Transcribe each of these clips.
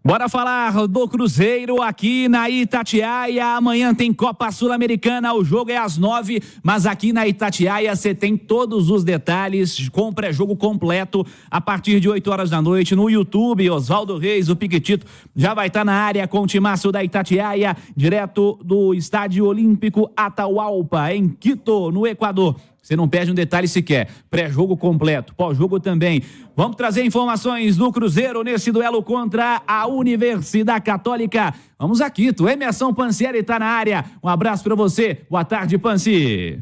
Bora falar do Cruzeiro aqui na Itatiaia. Amanhã tem Copa Sul-Americana, o jogo é às 9h, mas aqui na Itatiaia você tem todos os detalhes com pré-jogo completo a partir de 8 horas da noite no YouTube. Oswaldo Reis, o Piquetito, já vai estar na área com o timaço da Itatiaia, direto do Estádio Olímpico Atahualpa, em Quito, no Equador. Você não perde um detalhe sequer. Pré-jogo completo, pós-jogo também. Vamos trazer informações do Cruzeiro nesse duelo contra a Universidade Católica. Vamos a Quito. Emerson Pansieri está na área. Um abraço para você. Boa tarde, Pansi.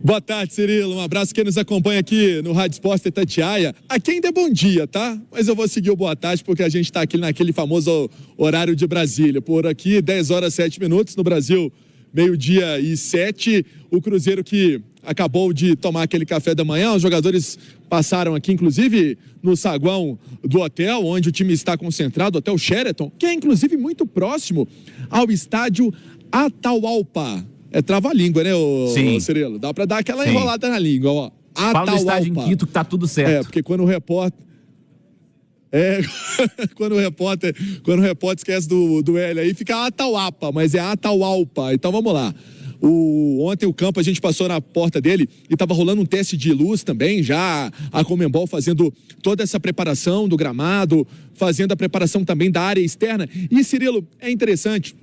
Boa tarde, Cirilo. Um abraço quem nos acompanha aqui no Rádio Esporte Itatiaia. Aqui ainda é bom dia, tá? Mas eu vou seguir o boa tarde porque a gente está aqui naquele famoso horário de Brasília. Por aqui, 10 horas 7 minutos no Brasil. 12h07, o Cruzeiro que acabou de tomar aquele café da manhã, os jogadores passaram aqui, inclusive, no saguão do hotel, onde o time está concentrado, Hotel Sheraton, que é, inclusive, muito próximo ao estádio Atahualpa. É trava-língua, né, ô Cirilo? Dá pra dar aquela enrolada na língua, ó. Atahualpa. Fala do estádio em Quito que tá tudo certo. É, porque quando o repórter... quando o repórter esquece do L aí, fica Atahualpa, mas é Atahualpa. Então vamos lá. Ontem o campo a gente passou na porta dele e estava rolando um teste de luz também, já a Conmebol fazendo toda essa preparação do gramado, fazendo a preparação também da área externa. E, Cirilo, é interessante,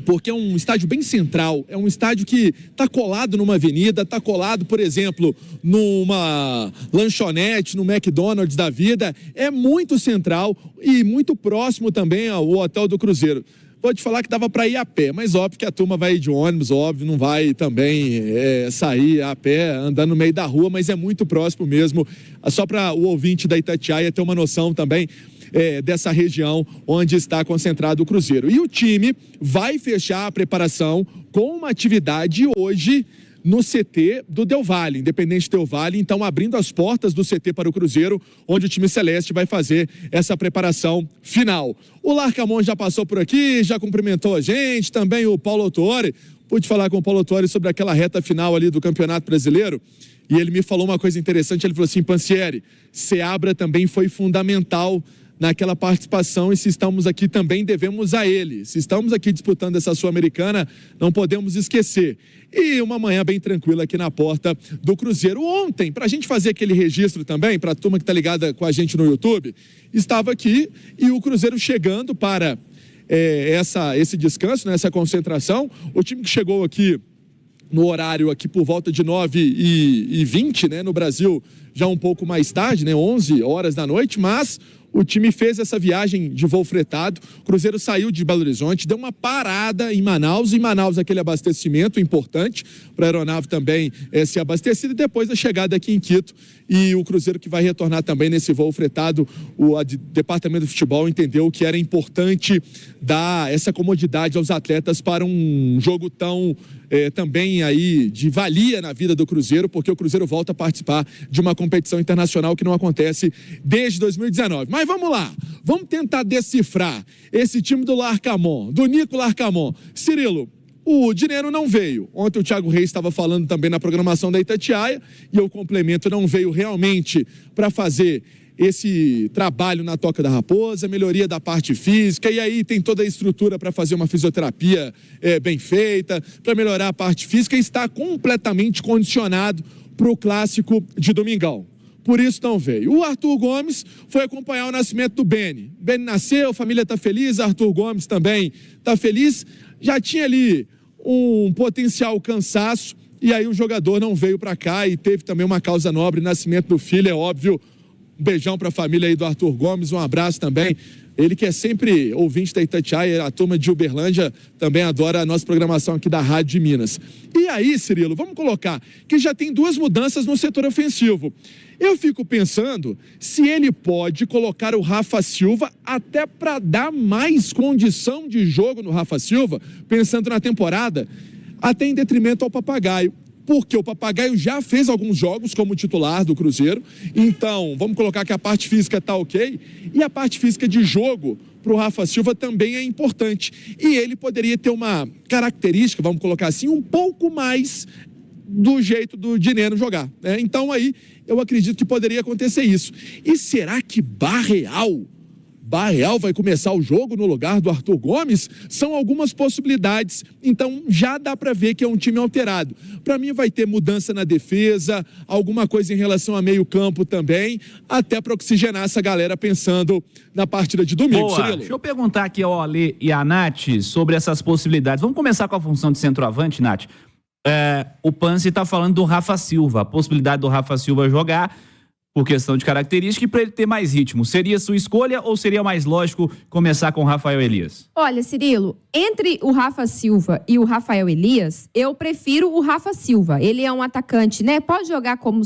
porque é um estádio bem central, é um estádio que está colado numa avenida, está colado, por exemplo, numa lanchonete, no McDonald's da vida, é muito central e muito próximo também ao Hotel do Cruzeiro. Vou te falar que dava para ir a pé, mas óbvio que a turma vai de ônibus, óbvio, não vai também sair a pé, andando no meio da rua, mas é muito próximo mesmo, só para o ouvinte da Itatiaia ter uma noção também dessa região onde está concentrado o Cruzeiro. E o time vai fechar a preparação com uma atividade hoje no CT do Del Valle, Independente Del Valle, então abrindo as portas do CT para o Cruzeiro, onde o time celeste vai fazer essa preparação final. O Larcamon já passou por aqui, já cumprimentou a gente, também o Paulo Autuori. Pude falar com o Paulo Autuori sobre aquela reta final ali do Campeonato Brasileiro, e ele me falou uma coisa interessante, ele falou assim: Pansieri, Seabra também foi fundamental naquela participação, e se estamos aqui também devemos a ele. Se estamos aqui disputando essa Sul-Americana, não podemos esquecer. E uma manhã bem tranquila aqui na porta do Cruzeiro. Ontem, para a gente fazer aquele registro também, para a turma que está ligada com a gente no YouTube, estava aqui e o Cruzeiro chegando para esse descanso, né, essa concentração. O time que chegou aqui no horário aqui por volta de 9h20, né, no Brasil já um pouco mais tarde, né, 11 horas da noite, mas o time fez essa viagem de voo fretado. O Cruzeiro saiu de Belo Horizonte, deu uma parada em Manaus. Em Manaus, aquele abastecimento importante para a aeronave também se abastecer. E depois a chegada aqui em Quito. E o Cruzeiro que vai retornar também nesse voo fretado. O Departamento de Futebol entendeu que era importante dar essa comodidade aos atletas para um jogo tão também aí de valia na vida do Cruzeiro, porque o Cruzeiro volta a participar de uma competição internacional que não acontece desde 2019. Mas vamos lá, vamos tentar decifrar esse time do Larcamon, do Nico Larcamon. Cirilo, o dinheiro não veio. Ontem o Thiago Reis estava falando também na programação da Itatiaia, e o complemento não veio realmente para fazer esse trabalho na Toca da Raposa, melhoria da parte física, e aí tem toda a estrutura para fazer uma fisioterapia bem feita, para melhorar a parte física, e está completamente condicionado para o clássico de domingão. Por isso não veio. O Arthur Gomes foi acompanhar o nascimento do Beni. Beni nasceu, a família está feliz, Arthur Gomes também está feliz. Já tinha ali um potencial cansaço, e aí o jogador não veio para cá, e teve também uma causa nobre, nascimento do filho, é óbvio. Um beijão para a família aí do Arthur Gomes, um abraço também. Ele que é sempre ouvinte da Itatiaia, a turma de Uberlândia também adora a nossa programação aqui da Rádio de Minas. E aí, Cirilo, vamos colocar que já tem 2 mudanças no setor ofensivo. Eu fico pensando se ele pode colocar o Rafa Silva até para dar mais condição de jogo no Rafa Silva, pensando na temporada, até em detrimento ao Papagaio. Porque o Papagaio já fez alguns jogos como titular do Cruzeiro, então vamos colocar que a parte física está ok, e a parte física de jogo para o Rafa Silva também é importante, e ele poderia ter uma característica, vamos colocar assim, um pouco mais do jeito do Dineno jogar, né? Então aí eu acredito que poderia acontecer isso. E será que Barreal Barreal vai começar o jogo no lugar do Arthur Gomes? São algumas possibilidades, então já dá para ver que é um time alterado. Para mim vai ter mudança na defesa, alguma coisa em relação a meio campo também, até para oxigenar essa galera pensando na partida de domingo. Boa. Deixa eu perguntar aqui ao Ale e à Nath sobre essas possibilidades. Vamos começar com a função de centroavante, Nath. O Panzi está falando do Rafa Silva, a possibilidade do Rafa Silva jogar por questão de característica e para ele ter mais ritmo. Seria sua escolha ou seria mais lógico começar com o Rafael Elias? Olha, Cirilo, entre o Rafa Silva e o Rafael Elias, eu prefiro o Rafa Silva. Ele é um atacante, né? Pode jogar como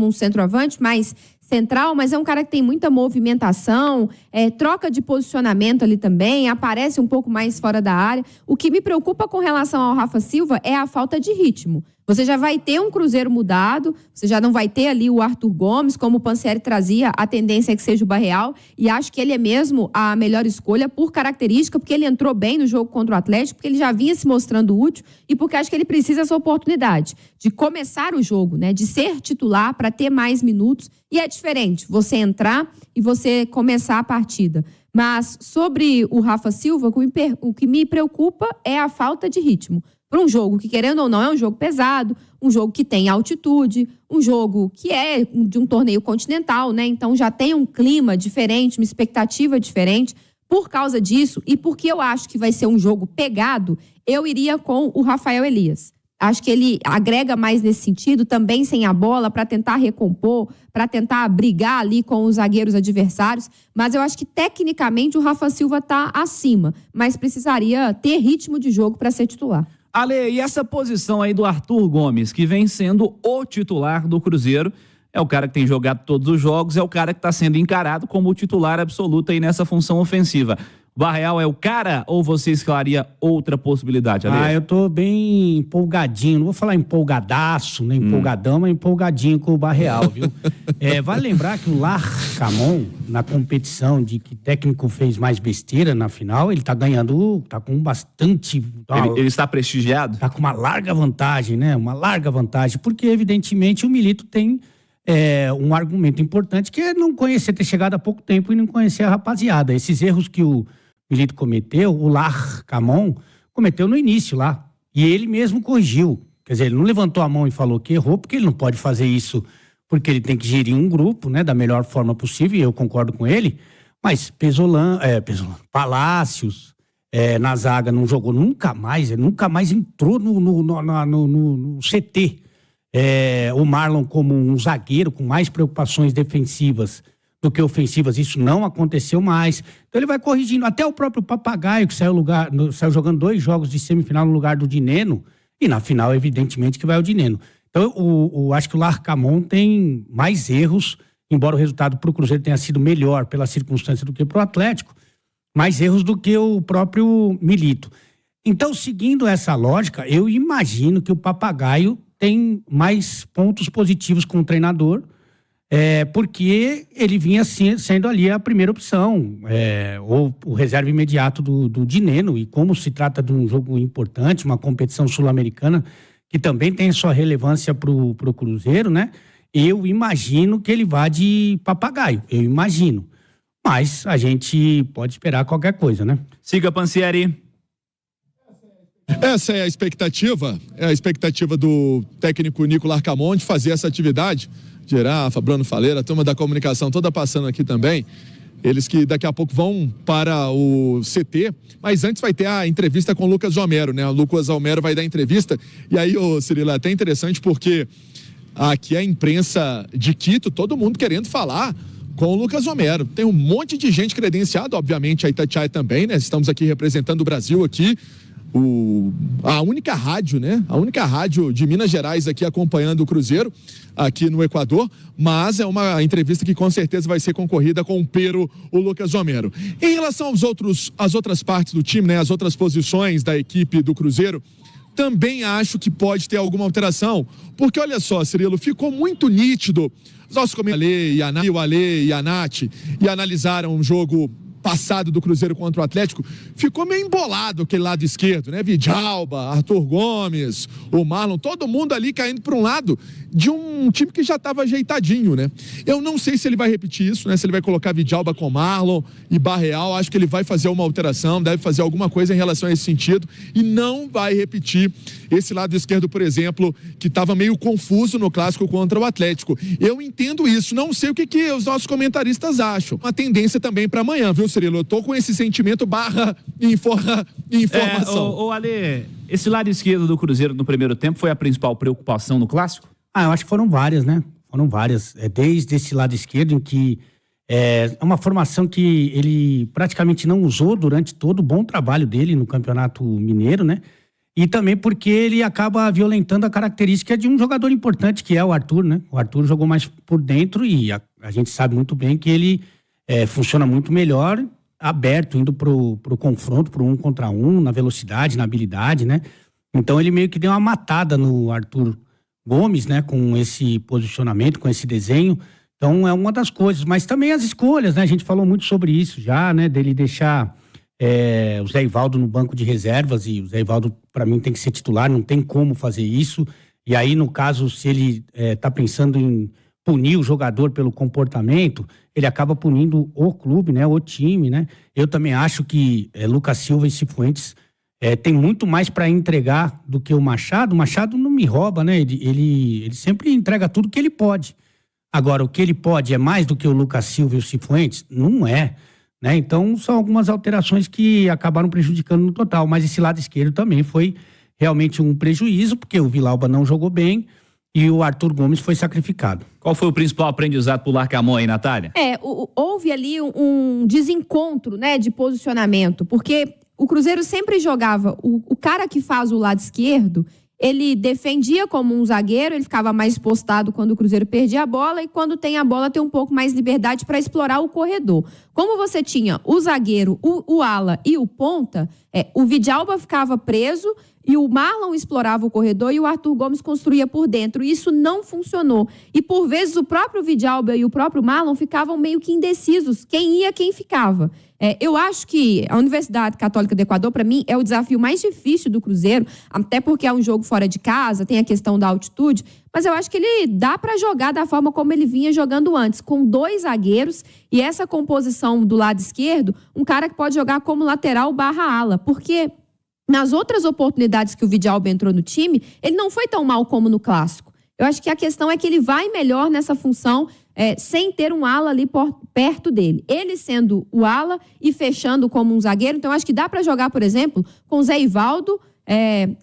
um centroavante, mas central, mas é um cara que tem muita movimentação, troca de posicionamento ali também, aparece um pouco mais fora da área. O que me preocupa com relação ao Rafa Silva é a falta de ritmo. Você já vai ter um Cruzeiro mudado, você já não vai ter ali o Arthur Gomes, como o Pansieri trazia, a tendência é que seja o Barreal, e acho que ele é mesmo a melhor escolha por característica, porque ele entrou bem no jogo contra o Atlético, porque ele já vinha se mostrando útil e porque acho que ele precisa dessa oportunidade de começar o jogo, né, de ser titular para ter mais minutos, e é diferente você entrar e você começar a partida. Mas sobre o Rafa Silva, o que me preocupa é a falta de ritmo. Para um jogo que, querendo ou não, é um jogo pesado, um jogo que tem altitude, um jogo que é de um torneio continental, né? Então já tem um clima diferente, uma expectativa diferente. Por causa disso, e porque eu acho que vai ser um jogo pegado, eu iria com o Rafael Elias. Acho que ele agrega mais nesse sentido, também sem a bola, para tentar recompor, para tentar brigar ali com os zagueiros adversários. Mas eu acho que, tecnicamente, o Rafa Silva está acima, mas precisaria ter ritmo de jogo para ser titular. Ale, e essa posição aí do Arthur Gomes, que vem sendo o titular do Cruzeiro, é o cara que tem jogado todos os jogos, é o cara que está sendo encarado como o titular absoluto aí nessa função ofensiva. O Barreal é o cara ou você escalaria outra possibilidade, Ale? Eu tô bem empolgadinho, não vou falar empolgadaço, nem empolgadão, mas empolgadinho com o Barreal, viu? Vale lembrar que o Larcamon, na competição de que técnico fez mais besteira na final, ele tá ganhando, tá com bastante... Ele está prestigiado? Tá com uma larga vantagem, né? Uma larga vantagem, porque evidentemente o Milito tem um argumento importante que é não conhecer, ter chegado há pouco tempo e não conhecer a rapaziada. Esses erros que o Milito cometeu, o Larcamon cometeu no início lá. E ele mesmo corrigiu. Quer dizer, ele não levantou a mão e falou que errou, porque ele não pode fazer isso, porque ele tem que gerir um grupo, né, da melhor forma possível, e eu concordo com ele. Mas Palácios, na zaga, não jogou nunca mais, ele nunca mais entrou no CT. O Marlon como um zagueiro com mais preocupações defensivas do que ofensivas, isso não aconteceu mais. Então ele vai corrigindo. Até o próprio Papagaio, que saiu jogando 2 jogos de semifinal no lugar do Dineno, e na final, evidentemente, que vai o Dineno. Então acho que o Larcamon tem mais erros, embora o resultado para o Cruzeiro tenha sido melhor pela circunstância do que para o Atlético, mais erros do que o próprio Milito. Então, seguindo essa lógica, eu imagino que o Papagaio tem mais pontos positivos com o treinador, porque ele vinha sendo ali a primeira opção, ou o reserva imediato do Dineno, e como se trata de um jogo importante, uma competição sul-americana, que também tem sua relevância para o Cruzeiro, né? Eu imagino que ele vá de Papagaio, eu imagino. Mas a gente pode esperar qualquer coisa, né? Siga, Pansieri. Essa é a expectativa do técnico Nico Larcamon de fazer essa atividade. Girafa, Bruno Faleira, a turma da comunicação toda passando aqui também. Eles que daqui a pouco vão para o CT, mas antes vai ter a entrevista com o Lucas Homero, né? O Lucas Homero vai dar entrevista. E aí, Cirilo, é até interessante porque aqui a imprensa de Quito, todo mundo querendo falar com o Lucas Homero. Tem um monte de gente credenciada, obviamente a Itatiaia também, né? Estamos aqui representando o Brasil aqui. A única rádio, né? A única rádio de Minas Gerais aqui acompanhando o Cruzeiro aqui no Equador, mas é uma entrevista que com certeza vai ser concorrida com o Lucas Homero. Em relação às outras partes do time, né? As outras posições da equipe do Cruzeiro, também acho que pode ter alguma alteração, porque olha só, Cirilo, ficou muito nítido. Os nossos comentários, o Ale e a Nath, e analisaram um jogo passado do Cruzeiro contra o Atlético, ficou meio embolado aquele lado esquerdo, né? Vidalba, Arthur Gomes, o Marlon, todo mundo ali caindo para um lado de um time que já estava ajeitadinho, né? Eu não sei se ele vai repetir isso, né? Se ele vai colocar Vidalba com Marlon e Barreal, acho que ele vai fazer uma alteração, deve fazer alguma coisa em relação a esse sentido e não vai repetir esse lado esquerdo, por exemplo, que estava meio confuso no clássico contra o Atlético. Eu entendo isso, não sei o que os nossos comentaristas acham. Uma tendência também para amanhã, viu, Cirilo? Eu tô com esse sentimento informação. Ale, esse lado esquerdo do Cruzeiro no primeiro tempo foi a principal preocupação no clássico? Eu acho que foram várias, né? Foram várias. Desde esse lado esquerdo, em que é uma formação que ele praticamente não usou durante todo o bom trabalho dele no Campeonato Mineiro, né? E também porque ele acaba violentando a característica de um jogador importante, que é o Arthur, né? O Arthur jogou mais por dentro e a gente sabe muito bem que ele funciona muito melhor aberto, indo pro confronto, pro 1 contra 1, na velocidade, na habilidade, né? Então ele meio que deu uma matada no Arthur Gomes, né? Com esse posicionamento, com esse desenho. Então é uma das coisas, mas também as escolhas, né? A gente falou muito sobre isso já, né? Dele deixar o Zé Ivaldo no banco de reservas, e o Zé Ivaldo para mim tem que ser titular, não tem como fazer isso. E aí, no caso, se ele tá pensando em punir o jogador pelo comportamento, ele acaba punindo o clube, né? O time, né? Eu também acho que Lucas Silva e Cifuentes tem muito mais para entregar do que o Machado. O Machado não me rouba, né? Ele sempre entrega tudo que ele pode. Agora, o que ele pode é mais do que o Lucas Silva e o Cifuentes? Não é. Né? Então, são algumas alterações que acabaram prejudicando no total, mas esse lado esquerdo também foi realmente um prejuízo, porque o Villalba não jogou bem e o Arthur Gomes foi sacrificado. Qual foi o principal aprendizado pro Larcamón aí, Natália? Houve ali um desencontro, né, de posicionamento, porque o Cruzeiro sempre jogava, o cara que faz o lado esquerdo, ele defendia como um zagueiro, ele ficava mais postado quando o Cruzeiro perdia a bola, e quando tem a bola tem um pouco mais liberdade para explorar o corredor. Como você tinha o zagueiro, o ala e o ponta, o Vidalba ficava preso e o Marlon explorava o corredor e o Arthur Gomes construía por dentro. Isso não funcionou. E por vezes o próprio Vidalba e o próprio Marlon ficavam meio que indecisos, quem ia, quem ficava. Eu acho que a Universidade Católica do Equador, para mim, é o desafio mais difícil do Cruzeiro, até porque é um jogo fora de casa, tem a questão da altitude, mas eu acho que ele dá para jogar da forma como ele vinha jogando antes, com 2 zagueiros e essa composição do lado esquerdo, um cara que pode jogar como lateral / ala, porque nas outras oportunidades que o Vidalba entrou no time, ele não foi tão mal como no clássico. Eu acho que a questão é que ele vai melhor nessa função, sem ter um ala ali perto dele. Ele sendo o ala e fechando como um zagueiro. Então, acho que dá para jogar, por exemplo, com o Zé Ivaldo,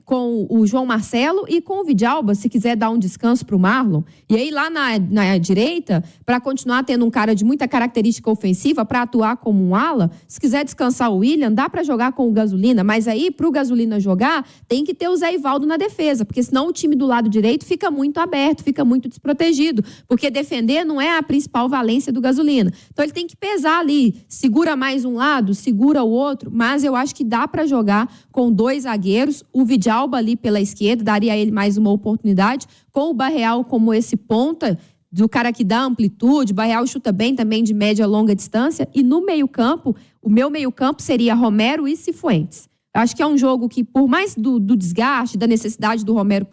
com o João Marcelo e com o Vidalba, se quiser dar um descanso para o Marlon. E aí, lá na direita, para continuar tendo um cara de muita característica ofensiva, para atuar como um ala, se quiser descansar o William, dá para jogar com o Gasolina. Mas aí, para o Gasolina jogar, tem que ter o Zé Ivaldo na defesa, porque senão o time do lado direito fica muito aberto, fica muito desprotegido, porque defender não é a principal valência do Gasolina. Então, ele tem que pesar ali, segura mais um lado, segura o outro, mas eu acho que dá para jogar com 2 zagueiros, o Vidalba ali pela esquerda, daria a ele mais uma oportunidade, com o Barreal como esse ponta, do cara que dá amplitude. O Barreal chuta bem também de média a longa distância, e no meio-campo, o meu meio-campo seria Romero e Cifuentes. Eu acho que é um jogo que, por mais do desgaste, da necessidade do Romero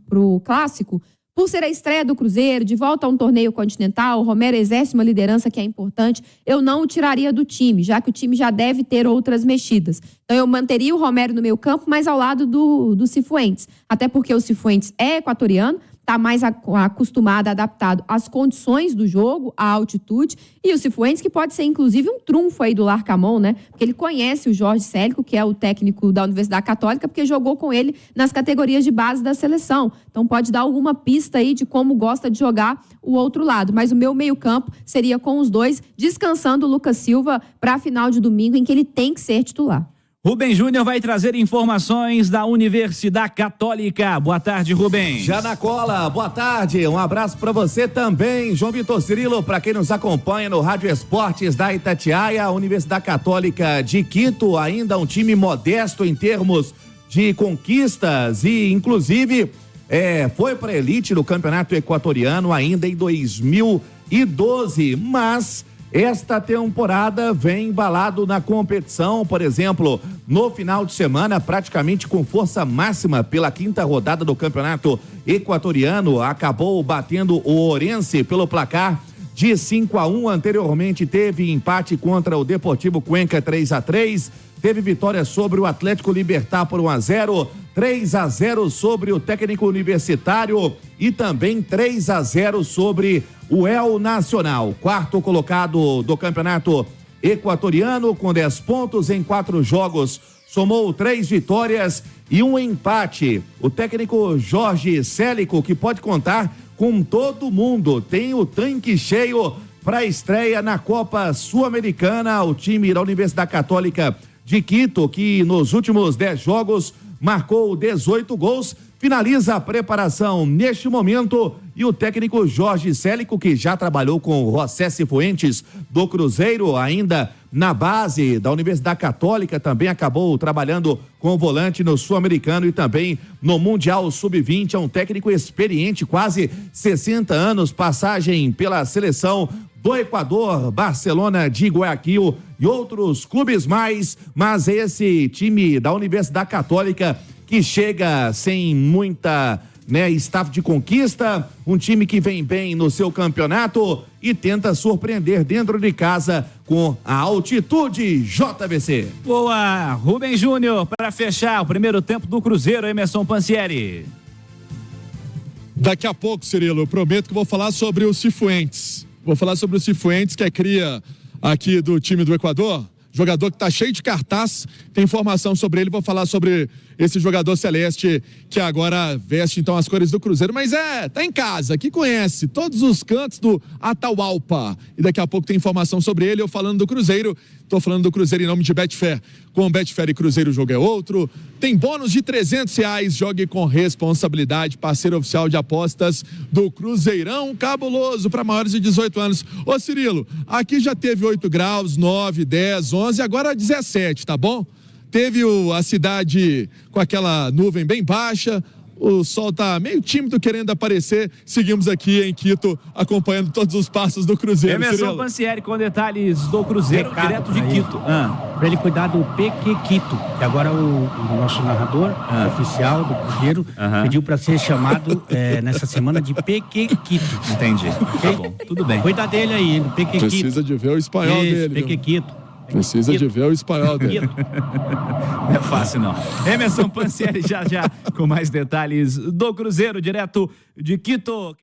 pro clássico, por ser a estreia do Cruzeiro, de volta a um torneio continental, o Romero exerce uma liderança que é importante, eu não o tiraria do time, já que o time já deve ter outras mexidas. Então eu manteria o Romero no meio campo, mas ao lado do Cifuentes. Até porque o Cifuentes é equatoriano, está mais acostumado, adaptado às condições do jogo, à altitude, e o Cifuentes, que pode ser inclusive um trunfo aí do Larcamón, né? Porque ele conhece o Jorge Célico, que é o técnico da Universidade Católica, porque jogou com ele nas categorias de base da seleção. Então pode dar alguma pista aí de como gosta de jogar o outro lado. Mas o meu meio-campo seria com os 2, descansando o Lucas Silva para a final de domingo, em que ele tem que ser titular. Rubem Júnior vai trazer informações da Universidade Católica. Boa tarde, Rubem. Já na cola, boa tarde. Um abraço para você também, João Vitor Cirilo, para quem nos acompanha no Rádio Esportes da Itatiaia. A Universidade Católica de Quito, ainda um time modesto em termos de conquistas e, inclusive, foi para a elite do Campeonato Equatoriano ainda em 2012, mas esta temporada vem embalado na competição, por exemplo, no final de semana, praticamente com força máxima pela 5ª rodada do Campeonato Equatoriano, acabou batendo o Orense pelo placar de 5-1, anteriormente teve empate contra o Deportivo Cuenca 3-3, teve vitória sobre o Atlético Libertad por 1-0, 3-0 sobre o Técnico Universitário e também 3-0 sobre o El Nacional. 4º colocado do Campeonato Equatoriano com 10 pontos em 4 jogos, somou 3 vitórias e 1 empate. O técnico Jorge Célico, que pode contar com todo mundo, tem o tanque cheio para a estreia na Copa Sul-Americana. O time da Universidade Católica de Quito, que nos últimos 10 jogos marcou 18 gols, finaliza a preparação neste momento, e o técnico Jorge Célico, que já trabalhou com o José Cifuentes do Cruzeiro, ainda na base da Universidade Católica, também acabou trabalhando com o volante no Sul-Americano e também no Mundial Sub-20, é um técnico experiente, quase 60 anos, passagem pela seleção do Equador, Barcelona de Guayaquil e outros clubes mais, mas esse time da Universidade Católica que chega sem muita, staff de conquista, um time que vem bem no seu campeonato e tenta surpreender dentro de casa com a altitude JVC. Boa, Rubem Júnior, para fechar o primeiro tempo do Cruzeiro, Emerson Pansieri. Daqui a pouco, Cirilo, eu prometo que vou falar sobre o Cifuentes. Vou falar sobre o Cifuentes, que é cria aqui do time do Equador. Jogador que está cheio de cartaz, tem informação sobre ele, vou falar sobre esse jogador celeste que agora veste então as cores do Cruzeiro, mas tá em casa, que conhece todos os cantos do Atahualpa, e daqui a pouco tem informação sobre ele. Eu falando do Cruzeiro, tô falando do Cruzeiro em nome de Betfair. Com Betfair e Cruzeiro o jogo é outro, tem bônus de R$300, jogue com responsabilidade, parceiro oficial de apostas do Cruzeirão cabuloso para maiores de 18 anos. Ô Cirilo, aqui já teve 8 graus, 9, 10, 11, agora 17, tá bom? Teve a cidade com aquela nuvem bem baixa, o sol tá meio tímido querendo aparecer. Seguimos aqui em Quito acompanhando todos os passos do Cruzeiro. Emerson Pansieri com detalhes do Cruzeiro, direto de Quito. Para ele cuidar do PQ Quito, que agora o nosso narrador oficial do Cruzeiro pediu para ser chamado nessa semana de PQ Quito. Entendi. Okay? Tá bom, tudo bem. Cuida dele aí, do PQ Quito. Precisa de ver o espanhol dele. PQ Quito. Precisa de ver o espanhol dele. Não é fácil, não. Emerson Pansieri já com mais detalhes do Cruzeiro, direto de Quito.